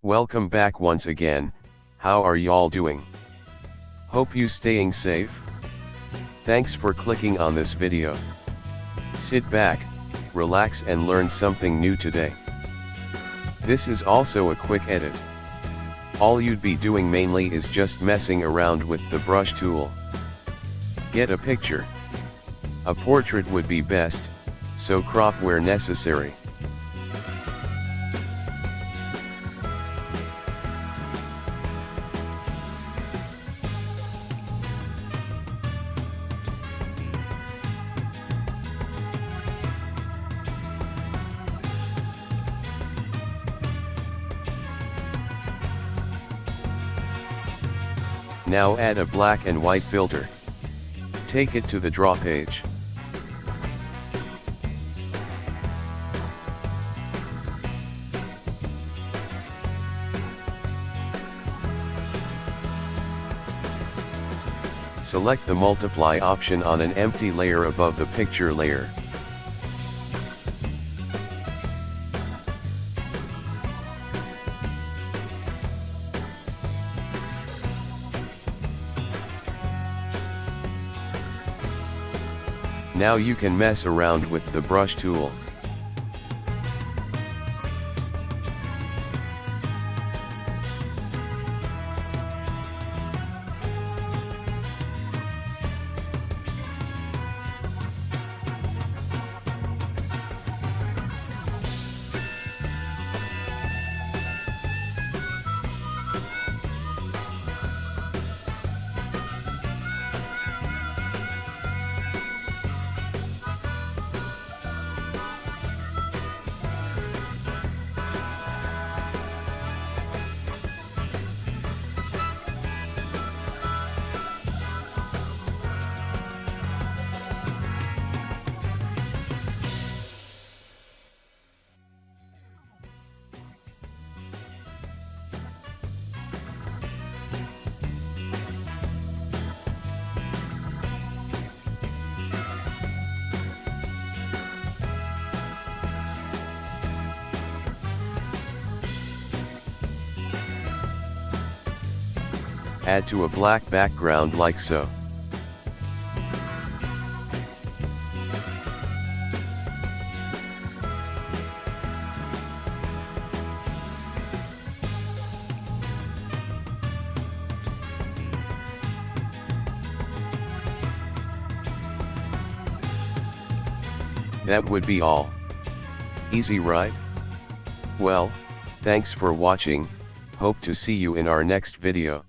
Welcome back once again. How are y'all doing? Hope you staying safe. Thanks for clicking on this video. Sit back, relax and learn something new today. This is also a quick edit. All you'd be doing mainly is just messing around with the brush tool. Get a picture. A portrait would be best, so crop where necessary. Now add a black and white filter. Take it to the draw page. Select the multiply option on an empty layer above the picture layer. Now you can mess around with the brush tool. Add to a black background like so. That would be all. Easy, right? Well, thanks for watching, hope to see you in our next video.